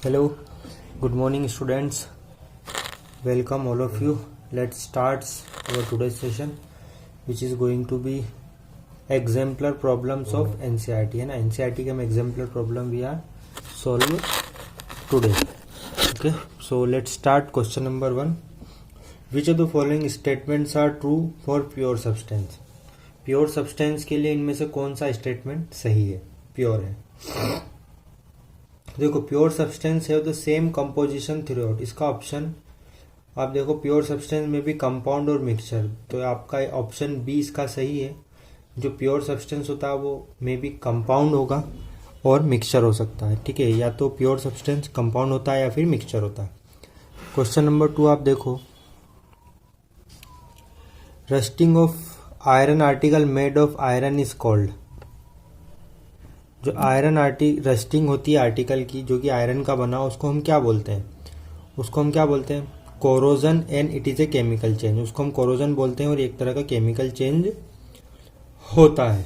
Hello, good morning students. Welcome all of you. Let's start our today's session, which is going to be exemplar problems of NCERT. है ना, NCERT के हम exemplar problem we are solve today. Okay, so let's start question number 1. Which of the following statements are true for pure substance? Pure substance के लिए इनमें से कौन सा स्टेटमेंट सही है, प्योर है? देखो, प्योर सब्सटेंस है the same composition through out, इसका ऑप्शन आप देखो, प्योर सब्सटेंस में भी कंपाउंड और मिक्सचर, तो आपका ऑप्शन बी इसका सही है। जो प्योर सब्सटेंस होता है वो मे बी कंपाउंड होगा और मिक्सचर हो सकता है, ठीक है, या तो प्योर सब्सटेंस कंपाउंड होता है या फिर मिक्सचर होता है। क्वेश्चन नंबर 2 आप देखो, rusting of iron article made of iron is called. जो आयरन रस्टिंग होती है आर्टिकल की जो कि आयरन का बना, उसको हम क्या बोलते हैं? उसको हम क्या बोलते हैं? Corrosion, and it is a chemical change. उसको हम कोरोजन बोलते हैं और एक तरह का केमिकल चेंज होता है।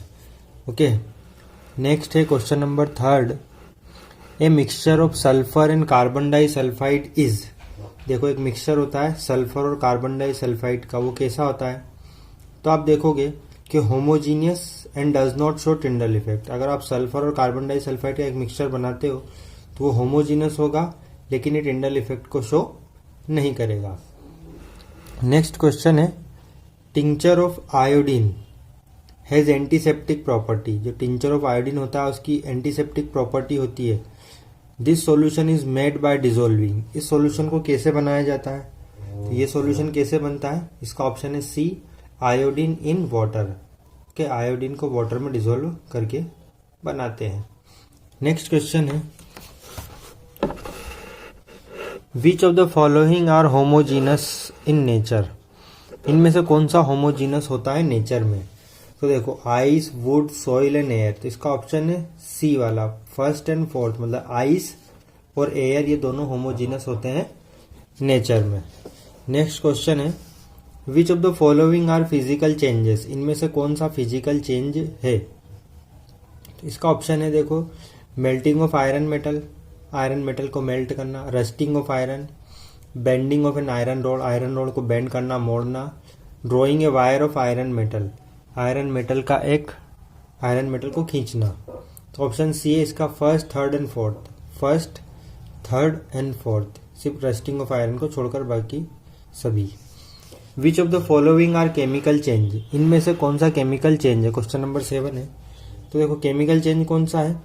ओके, नेक्स्ट है question number 3, a mixture of sulphur and carbon disulphide is. देखो, एक मिक्सचर होता है सल्फर और कार्बन डाइसल्फाइड का, वो कैसा होता है? तो आप देखोगे कि homogeneous and does not show Tyndall effect. अगर आप सल्फर और कार्बन डाइसल्फाइड का एक मिक्सचर बनाते हो तो वो होमोजीनियस होगा, लेकिन ये टिंडल इफेक्ट को शो नहीं करेगा। नेक्स्ट क्वेश्चन है, tincture of iodine has antiseptic property. जो टिंचर ऑफ आयोडीन होता है उसकी एंटीसेप्टिक प्रॉपर्टी होती है। This solution is made by dissolving. इस सॉल्यूशन को कैसे बनाया जाता है? तो ये सॉल्यूशन कैसे बनता है? इसका ऑप्शन है सी, आयोडीन इन वाटर के, आयोडीन को वाटर में डिसॉल्व करके बनाते हैं। नेक्स्ट क्वेश्चन है, which of the following are homogeneous in nature. इनमें से कौन सा होमोजीनस होता है नेचर में? तो देखो, ice, would, soil and air, तो इसका ऑप्शन है सी वाला, फर्स्ट एंड फोर्थ, मतलब आइस और एयर ये दोनों होमोजीनस होते हैं नेचर में। नेक्स्ट क्वेश्चन है, which of the following are physical changes. इनमें से कौन सा फिजिकल चेंज है? तो इसका ऑप्शन है, देखो, melting of iron metal, iron metal को मेल्ट करना, rusting of iron, bending of an iron rod को बेंड करना, मोड़ना, drawing a wire of iron metal, iron metal को खींचना। तो ऑप्शन सी है इसका, फर्स्ट, थर्ड एंड फोर्थ, सिर्फ रस्टिंग ऑफ आयरन को छोड़कर बाकी सभी। Which of the following are chemical change. इनमें से कौन सा केमिकल चेंज है? क्वेश्चन नंबर 7 है। तो देखो, केमिकल चेंज कौन सा है?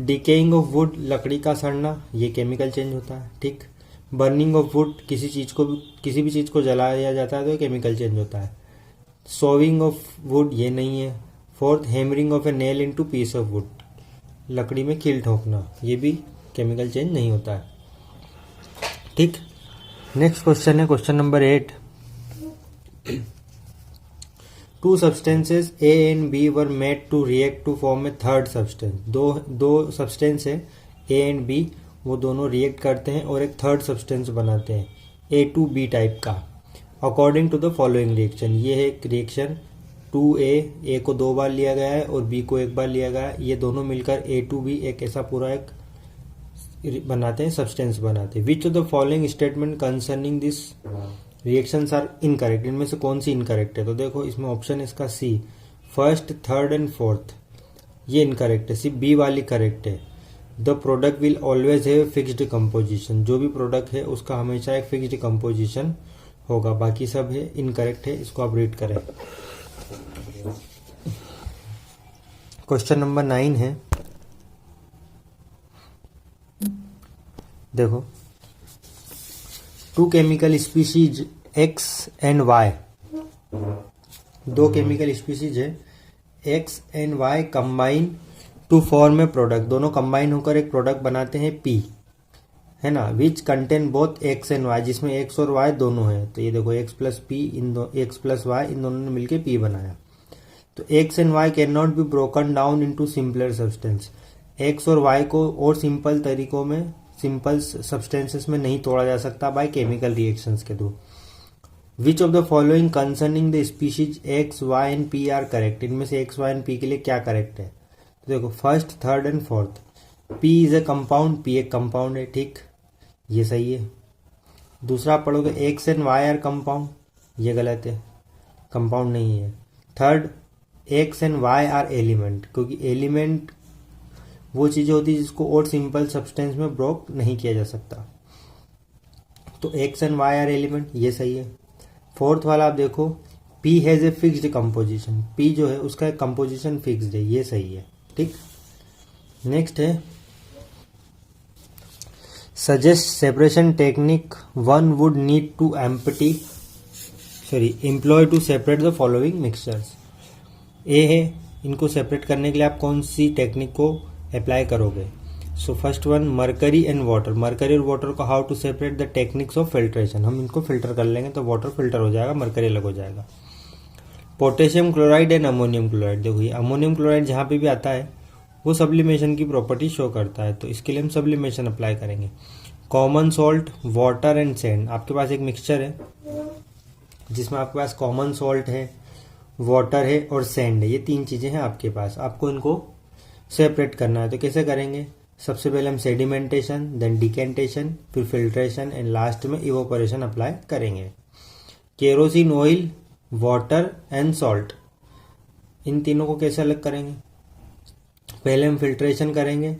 डिकेइंग ऑफ वुड, लकड़ी का सड़ना, ये केमिकल चेंज होता है, ठीक। बर्निंग ऑफ वुड, किसी भी चीज को जलाया जाता है तो ये केमिकल चेंज होता है। सोविंग ऑफ वुड, ये नहीं है। Fourth, hammering of a nail into piece of wood, लकड़ी में कील ठोकना, ये भी केमिकल चेंज नहीं होता है, ठीक। नेक्स्ट क्वेश्चन है question number 8, two substances A and B were made to react to form a third substance. दो सब्सटेंस है ए एंड बी, वो दोनों रिएक्ट करते हैं और एक थर्ड सब्सटेंस बनाते हैं ए टू बी टाइप का, according to the following reaction. ये है एक रिएक्शन 2A, ए को 2 बार लिया गया है और बी को 1 बार लिया गया है, ये दोनों मिलकर ए टू बी एक ऐसा पूरा एक बनाते हैं, सब्सटेंस बनाते हैं। Which of the following statement concerning this reactions are incorrect. इनमें से कौन सी इनकरेक्ट है? तो देखो, इसमें ऑप्शन है इसका सी, फर्स्ट, थर्ड एंड फोर्थ, ये इनकरेक्ट है, सिर्फ बी वाली करेक्ट है। The product will always have fixed composition. जो भी प्रोडक्ट है उसका हमेशा एक फिक्स्ड कंपोजिशन होगा, बाकी सब है इनकरेक्ट है, इसको आप रीड करें। क्वेश्चन नंबर 9 है, देखो, two chemical species X and Y, दो केमिकल स्पीशीज है X and Y combine to form a product. दोनों कंबाइन होकर एक प्रोडक्ट बनाते हैं पी, है ना, which contain both X and Y, जिसमें एक्स और वाई दोनों है। तो ये देखो, एक्स प्लस वाई, इन दोनों ने मिलकर पी बनाया। तो X and Y can not be broken down into simpler substance. X और वाई को और सिंपल तरीकों में, सिंपल सब्सटेंसेस में नहीं तोड़ा जा सकता बाय केमिकल रिएक्शंस के through. Which of the following concerning the species X, Y and P are correct. इनमें से एक्स, वाई एंड पी के लिए क्या करेक्ट है? तो देखो, first, third and fourth, P is a compound, P एक कंपाउंड है, ठीक, ये सही है। दूसरा आप पढ़ोगे X and Y are compound, ये गलत है, कंपाउंड नहीं है। Third, X and Y are element, क्योंकि एलिमेंट वो चीज़ें होती है जिसको और सिंपल सब्सटेंस में ब्रोक नहीं किया जा सकता, तो X and Y are element, ये सही है। फोर्थ वाला आप देखो, P has a fixed composition, P जो है उसका कंपोजिशन फिक्स्ड है, ये सही है, ठीक। नेक्स्ट है suggest separation technique one would need to employ to separate the following mixtures. A है, इनको सेपरेट करने के लिए आप कौन सी टेक्निक को अप्लाई करोगे। So first one, mercury and water, mercury और वाटर को how to separate the techniques of filtration, हम इनको फिल्टर कर लेंगे तो वाटर फिल्टर हो जाएगा, मरकरी अलग हो जाएगा। Potassium chloride and ammonium chloride, देखो ये अमोनियम क्लोराइड जहाँ पे भी आता है वो सब्लिमेशन की प्रॉपर्टी शो करता है, तो इसके लिए हम सब्लिमेशन अप्लाई करेंगे। Common salt, water and sand, आपके पास एक मिक्सचर है जिसमें आपके पास कॉमन सॉल्ट है, वाटर है और सैंड है, ये तीन चीज़ें हैं आपके पास, आपको इनको सेपरेट करना है। तो कैसे करेंगे, सबसे पहले हम सेडिमेंटेशन, देन डिकेंटेशन, फिर फिल्ट्रेशन एंड लास्ट में इवोपोरेशन अप्लाई करेंगे। Kerosene oil, water and salt, इन तीनों को कैसे अलग करेंगे, पहले हम फिल्ट्रेशन करेंगे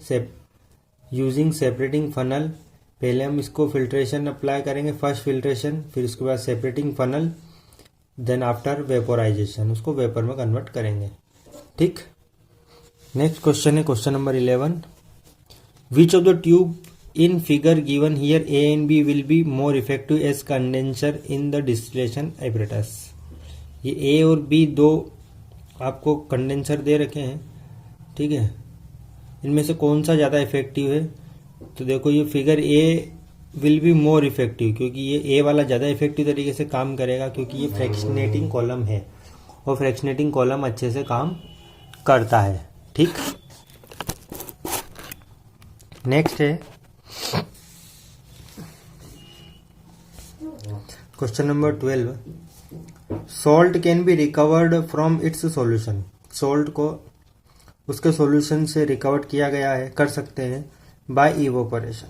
यूजिंग सेपरेटिंग फनल, पहले हम इसको फिल्ट्रेशन अप्लाई करेंगे, फर्स्ट फिल्ट्रेशन, फिर उसके बाद separating funnel, then after vaporization उसको वेपर में कन्वर्ट करेंगे, ठीक। नेक्स्ट क्वेश्चन है question number 11, which of the tube in figure given here A and B will be more effective as condenser in the distillation apparatus. ये A और B दो आपको condenser दे रखे हैं, ठीक है, इनमें से कौन सा ज़्यादा इफेक्टिव है। तो देखो ये figure A will be more effective, क्योंकि ये ए वाला ज़्यादा इफेक्टिव तरीके से काम करेगा, क्योंकि ये फ्रैक्शनेटिंग कॉलम है और फ्रैक्शनेटिंग कॉलम अच्छे से काम करता है, ठीक। नेक्स्ट है question number 12, salt can be recovered from its solution, salt को उसके सॉल्यूशन से रिकवर किया गया है, कर सकते हैं by evaporation.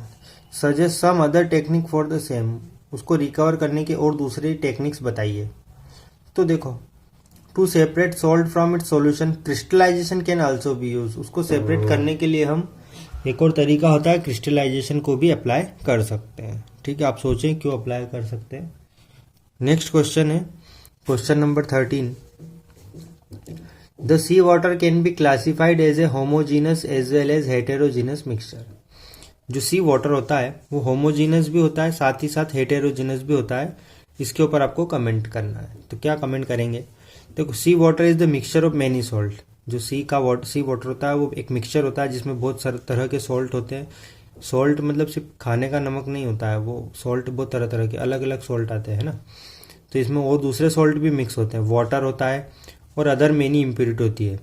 Suggest some other technique for the same, उसको रिकवर करने के और दूसरे टेक्निक्स बताइए। तो देखो, to separate salt from its solution crystallization can also be use, उसको सेपरेट करने के लिए हम एक और तरीका होता है क्रिस्टलाइजेशन को भी अप्लाई कर सकते हैं, ठीक है। आप सोचें क्यों अप्लाई कर सकते हैं। नेक्स्ट क्वेश्चन है question number 13, the sea water can be classified as a homogeneous as well as heterogeneous mixture. जो सी वाटर होता है वो होमोजीनस भी होता है, साथ ही साथ हेटेरोजीनस भी होता है, इसके ऊपर आपको कमेंट करना है। तो क्या कमेंट करेंगे, देखो sea water is the mixture of many salt, जो सी वाटर होता है वो एक मिक्सचर होता है जिसमें बहुत सारे तरह के सॉल्ट होते हैं। सॉल्ट मतलब सिर्फ खाने का नमक नहीं होता है, वो सॉल्ट बहुत तरह तरह के अलग अलग सॉल्ट आते हैं ना, तो इसमें और दूसरे सॉल्ट भी मिक्स होते हैं, वाटर होता है और अदर मेनी इम्प्योरिटी होती है।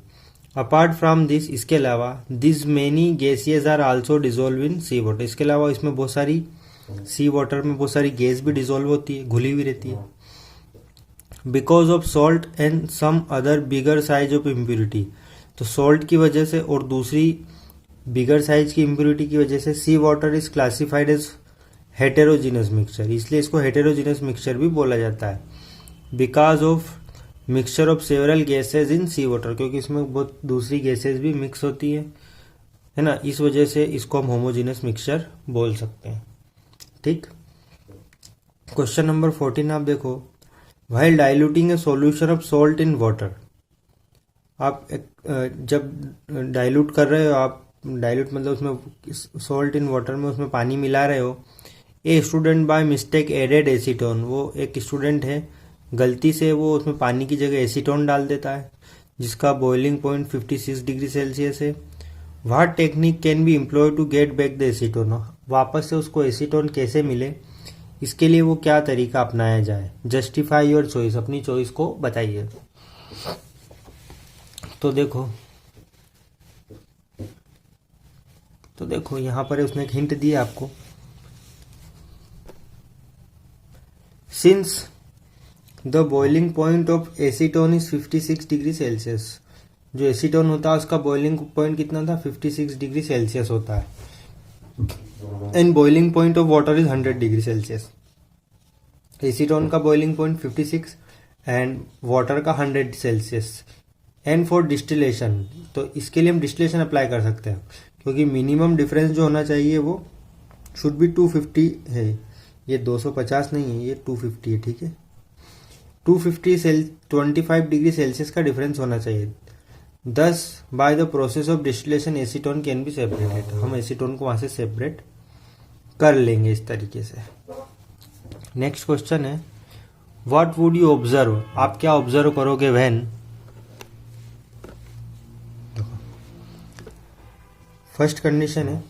अपार्ट फ्रॉम दिस, इसके अलावा this many gases are also dissolve in sea water, इसके अलावा इसमें बहुत सारी सी वाटर में बहुत सारी गैस भी डिजोल्व होती है, घुली हुई रहती है। Because of salt and some other bigger size of impurity, तो सॉल्ट की वजह से और दूसरी बिगर साइज की इम्प्योरिटी की वजह से sea water is classified as heterogeneous mixture, इसलिए इसको हेटेरोजीनस मिक्सचर भी बोला जाता है। Because of mixture of several gases in sea water, क्योंकि इसमें बहुत दूसरी गैसेज भी मिक्स होती है ना, इस वजह से इसको हम होमोजीनस मिक्सचर बोल सकते हैं, ठीक। क्वेश्चन नंबर 14 आप देखो, while diluting A solution of salt in water, आप जब डाइल्यूट कर रहे हो, आप डाइल्यूट मतलब उसमें सॉल्ट इन वाटर में उसमें पानी मिला रहे हो। A student by mistake added acetone, वो एक स्टूडेंट है गलती से वो उसमें पानी की जगह एसीटोन डाल देता है, जिसका बॉइलिंग पॉइंट 56 डिग्री सेल्सियस है। What technique can be employ to get back the acetone, वापस से उसको एसीटोन कैसे मिले, इसके लिए वो क्या तरीका अपनाया जाए। जस्टिफाई योर चॉइस, अपनी चॉइस को बताइए। तो देखो यहाँ पर उसने एक हिंट दिया आपको, since the boiling point of acetone is 56 degree Celsius, जो एसीटोन होता है उसका बॉइलिंग पॉइंट कितना था, 56 डिग्री सेल्सियस होता है, and boiling point of water is 100 degree Celsius. Acetone का बॉइलिंग पॉइंट 56 एंड वाटर का 100 सेल्सियस। एंड फॉर डिस्टिलेशन, तो इसके लिए हम डिस्टिलेशन अप्लाई कर सकते हैं, क्योंकि मिनिमम डिफरेंस जो होना चाहिए वो शुड बी 250 है, ये 250 नहीं है, ये 250 है, ठीक है। 25 डिग्री सेल्सियस का डिफरेंस होना चाहिए। Thus by the process of distillation acetone can be separated, हम एसीटोन को वहां से सेपरेट कर लेंगे इस तरीके से। नेक्स्ट क्वेश्चन है, व्हाट वुड यू ऑब्जर्व, आप क्या ऑब्जर्व करोगे व्हेन, फर्स्ट कंडीशन है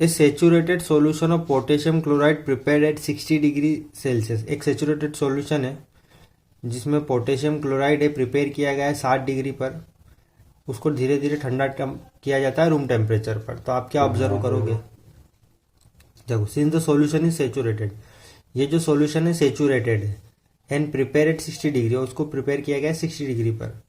a saturated solution of potassium chloride prepared at 60 degree Celsius. एक सेचुरेटेड सॉल्यूशन है जिसमें पोटेशियम क्लोराइड है, प्रिपेयर किया गया है 60 डिग्री पर, उसको धीरे धीरे ठंडा किया जाता है रूम टेम्परेचर पर। तो आप क्या ऑब्जर्व करोगे, देखो since the solution is saturated, ये जो सॉल्यूशन है सेचुरेटेड है, एंड प्रिपेयर एट 60 डिग्री, उसको प्रिपेयर किया गया है 60 डिग्री पर,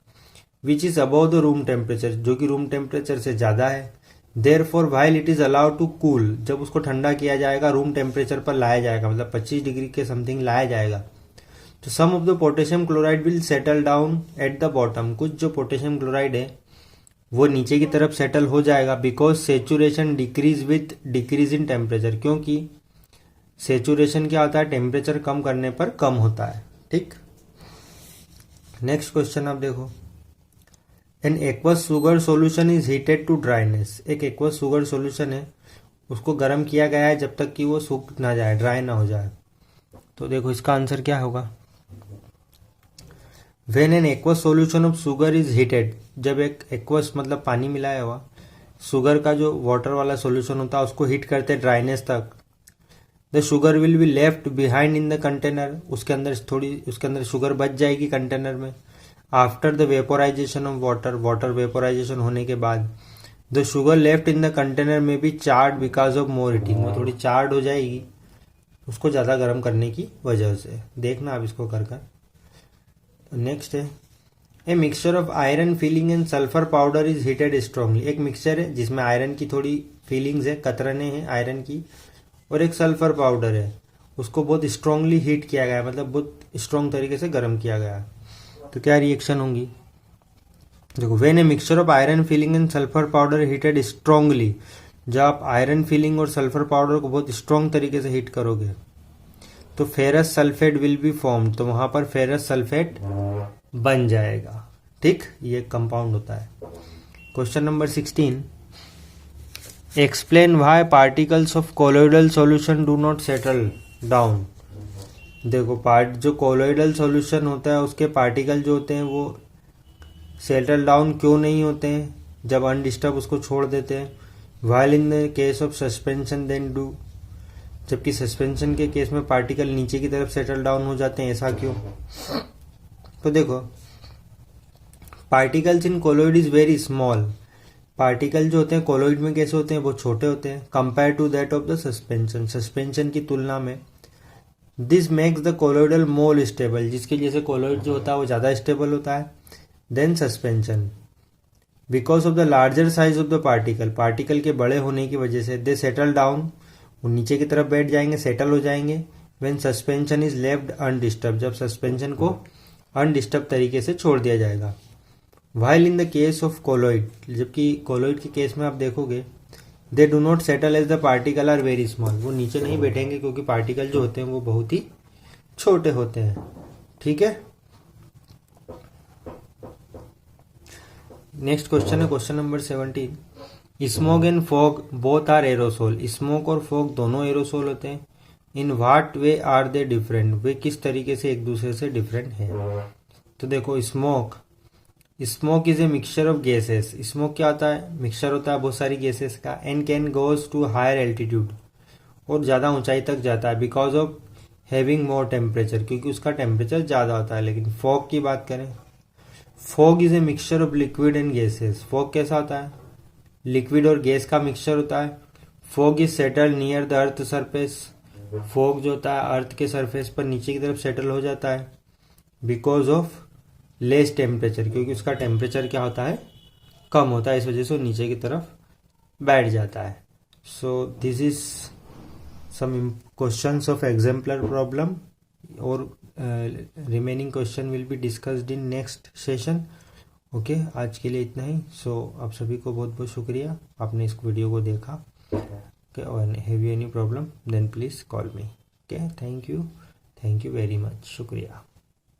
which is above the room temperature, जो कि रूम टेम्परेचर से ज्यादा है। Therefore while it is allowed to cool, जब उसको ठंडा किया जाएगा रूम टेम्परेचर पर लाया जाएगा, मतलब 25 डिग्री के समथिंग लाया जाएगा, तो some of the potassium chloride will settle down at the bottom, कुछ जो पोटेशियम क्लोराइड है वो नीचे की तरफ सेटल हो जाएगा, because saturation decrease with decrease in temperature, क्योंकि सेचुरेशन क्या होता है, टेम्परेचर कम करने पर कम होता है, ठीक। नेक्स्ट क्वेश्चन आप देखो, an aqueous sugar solution is heated to dryness, एक एक्वस शुगर सॉल्यूशन है उसको गर्म किया गया है जब तक कि वो सूख ना जाए, ड्राई ना हो जाए। तो देखो इसका आंसर क्या होगा, when an aqueous solution of sugar is heated, जब एक एक्वस मतलब पानी मिलाया हुआ शुगर का जो वाटर वाला सॉल्यूशन होता है उसको हीट करते ड्राइनेस तक, the sugar will be left behind in the container, उसके अंदर शुगर बच जाएगी कंटेनर में। After the vaporization of water, water vaporization होने के बाद the sugar left in the container में be charred because of more heating, वो थोड़ी चार्ड हो जाएगी उसको ज़्यादा गर्म करने की वजह से। देखना आप इसको कर कर। नेक्स्ट है, a mixture of iron feeling and sulphur powder is heated strongly, एक मिक्सचर है जिसमें आयरन की थोड़ी फीलिंग्स है, कतरने हैं आयरन की, और एक सल्फर पाउडर है, उसको बहुत स्ट्रांगली हीट किया गया है, मतलब बहुत स्ट्रांग तरीके से गर्म किया गया है। तो क्या रिएक्शन होंगी, देखो when a mixture of iron feeling and sulphur powder heated strongly, जब आप आयरन फीलिंग और सल्फर पाउडर को बहुत स्ट्रांग तरीके से हीट करोगे तो ferrous sulphate will be form, तो वहां पर फेरस सल्फेट बन जाएगा, ठीक, ये कंपाउंड होता है। Question number 16, explain why particles of colloidal solution do not settle down. देखो जो कोलोइडल सॉल्यूशन होता है उसके पार्टिकल जो होते हैं वो सेटल डाउन क्यों नहीं होते हैं जब अनडिस्टर्ब उसको छोड़ देते हैं, while in the case of suspension then do, जबकि सस्पेंशन के केस में पार्टिकल नीचे की तरफ सेटल डाउन हो जाते हैं, ऐसा क्यों। तो देखो particles in colloid is very small, particle जो होते हैं कोलोइड में कैसे होते हैं, वो छोटे होते हैं compare to that of the suspension, suspension की तुलना में। This makes the colloidal more stable, जिसकी वजह से कोलोइड जो होता है वो ज़्यादा स्टेबल होता है then suspension, because of the larger size of the particle, particle के बड़े होने की वजह से दे सेटल डाउन, वो नीचे की तरफ बैठ जाएंगे, सेटल हो जाएंगे। When suspension is left undisturb, जब सस्पेंशन को अनडिस्टर्ब तरीके से छोड़ दिया जाएगा। While in the case of colloid, जबकि कोलोइड के केस में आप देखोगे they do not settle as the particle are very small, वो नीचे नहीं बैठेंगे क्योंकि पार्टिकल जो होते हैं वो बहुत ही छोटे होते हैं, ठीक है। नेक्स्ट क्वेश्चन है question number 17, smoke and fog both are aerosol, smoke और फॉग दोनों एरोसोल होते हैं। In what way are they different, वे किस तरीके से एक दूसरे से डिफरेंट है। तो देखो smoke is a mixture of gases, smoke क्या होता है, मिक्सचर होता है बहुत सारी गैसेस का, and can goes to higher altitude, और ज़्यादा ऊंचाई तक जाता है, because of having more temperature, क्योंकि उसका टेम्परेचर ज़्यादा होता है। लेकिन फॉग की बात करें, fog is a mixture of liquid and gases, fog कैसा होता है, लिक्विड और गैस का मिक्सचर होता है। Fog is settle near the earth surface, fog जो होता है अर्थ के सरफेस पर नीचे की तरफ सेटल हो जाता है, बिकॉज ऑफ लेस टेम्परेचर, क्योंकि उसका टेम्परेचर क्या होता है, कम होता है, इस वजह से वो नीचे की तरफ बैठ जाता है. So this is some questions of exemplar problem, और remaining question will be discussed in next session. Okay, आज के लिए इतना ही. सो आप सभी को बहुत बहुत शुक्रिया, आपने इस वीडियो को देखा. ओके, और have you any problem then please call me. Okay, thank you very much, शुक्रिया.